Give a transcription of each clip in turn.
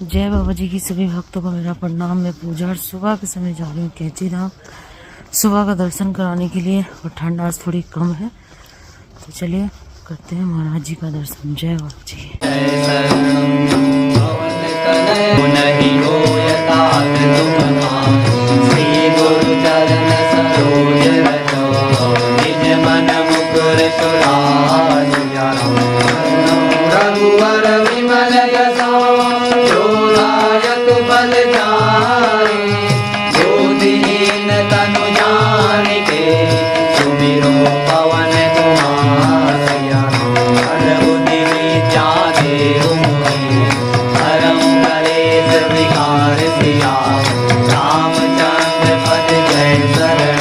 जय बाबा जी की सभी भक्तों को मेरा प्रणाम। मैं पूजा और सुबह के समय जा रही हूँ कैची धाम सुबह का दर्शन कराने के लिए, और ठंड आज थोड़ी कम है, तो चलिए करते हैं महाराज जी का दर्शन। जय बाबा जी। रघुवर विमल यशो जोदायक बल जाए, जो दीन तनु जानिके सुमिरो पवन कुमार। हर बुद्धि विद्या देहु मोहि, हरं कलेश विकार सिया। रामचंद्र पद जय शरण,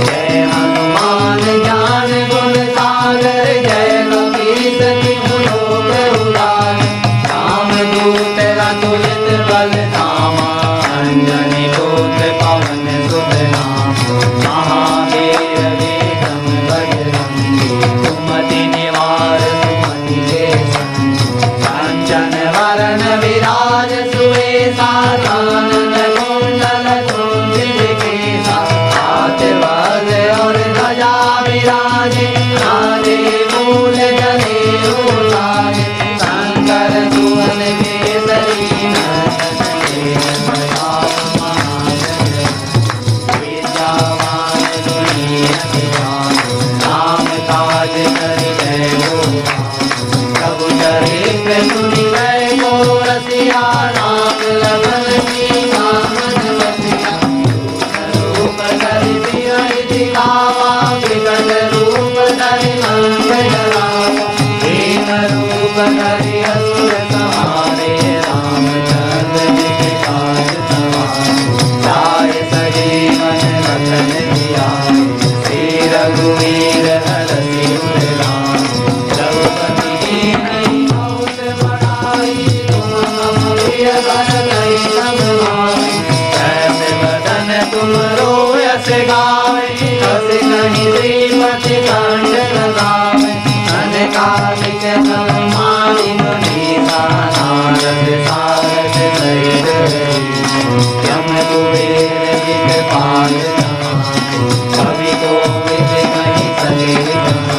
जय हनुमान ज्ञान गुण सागर, जय कपीस तिहु लोक उजागर। रामदूत अतुलित बल धामा, अंजनी पुत्र पवन सुत नामा। महावीर विक्रम बजरंगी, सुमति निवार सुमति के संगी। कांचन वरण विराज सुवेशा, कानन कुंडल कुंचित केसा। हाथ वज्र और ध्वजा विराजे, नारे मूल जनेऊ साजे। शंकर सुवन केसरी नंदन, तेज प्रताप महाजगबंदन। विद्यावान गुणी अति चातुर, राम काज करिबे को आतुर। प्रभु चरित्र सुनिबे को रसिया, राम लखन सीता मन बसिया। रूप धरि सियहि दिखावा, विकट रूप धरि लंक जरावा। दीन रूप धरि असुर संहारे, रामचंद्र जी के काज सवारे। लाए सजीवन लखन जियाए, श्री रघुवीर हरषि उर लाए। रघुपति कीन्ही बहुत बड़ाई, तुम मम प्रिय भरत सब भाई। ऐसे बदन तुम रोयस गावे, हस कहीं श्रीपति कंठ लगावे। अनकालिक समाधि मुनीसा, नारद सारद सहित रहीसा। यम कुबेर दिखपाल समाते, कवि कोविद कहि सके कहाते।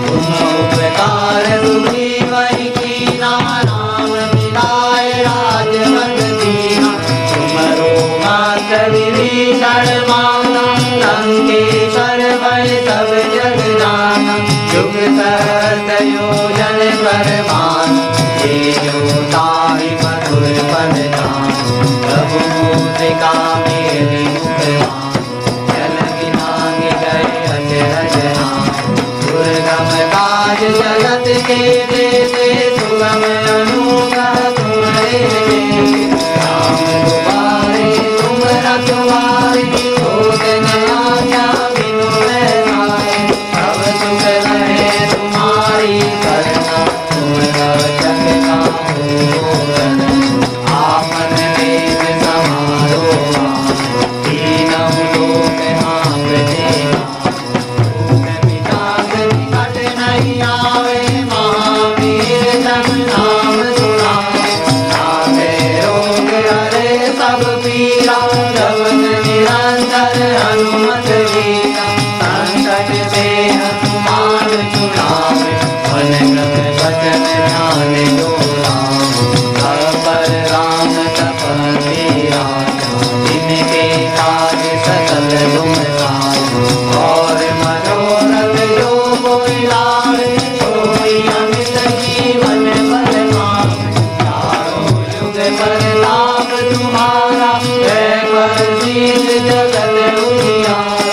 तुम उपकार सुग्रीवहि कीना, राम मिलाए राजपद दीना। तुमरो मात्र विभीषण माना, लंकेश्वर भय सब जग जाना। जुग सहस्र योजन पर भानु, जेयो ताहि मधुर पद जानु। प्रभु मुद्रिका मेलि मुख भानु, जल बिनाहि गए अचरज नाहि। दुर्गम काज जगत के देते, सुगम अनुग्रह तुम्हारे देते। राम दुआरे तुम रखवारे, होत न आज्ञा बिनु पैसारे। अब सुख रहे तुम्हारी करना, तुम रक्षक काहू डरना। आपन तेज समारो आन, तीनों लोक हाँकते आन। भूख पिशाच निकट नहीं आवे, महावीर जब नाम सुनावे। नाथे रोग हरे सब पीरा, जपत निरंतर हनुमत वीरा। संकट ते हनुमान छुड़ावे, मन क्रम वचन ध्यान जो लावे। पर राम तपति राजा, जिनके काज सकल तुम साजा। और मनोरथ जो कोई लावे, सोई अमित जीवन फल पावे। चारों युग प्रताप तुम्हारा, है प्रसिद्ध जगत उजियारा।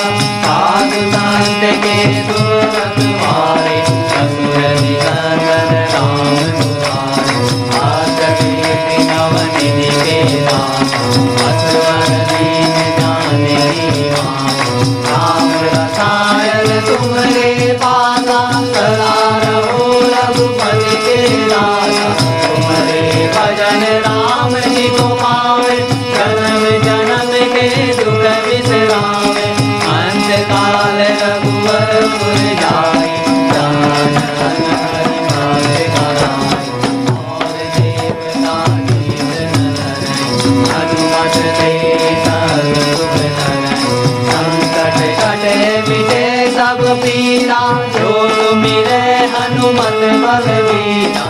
साधु संत के तुम रखवारे, असुर निकंदन राम दुलारे। आस कीर्ति नवनिधि के दाता, असवर दीन जाने माता। राम रसायन तुम्हारे पासा, सदा रहो रघुपति के दासा। तुम्हारे भजन राम जी को पावे, जन्म जन्म के दुख बिसरावे। अंत काल रघुवर पुर जाई, जहाँ जन हरि नाम गाई। और देवता की सब सुख धरई संकट कटे मिटे सब पीरा जो सुमिरे हनुमत बलवीरा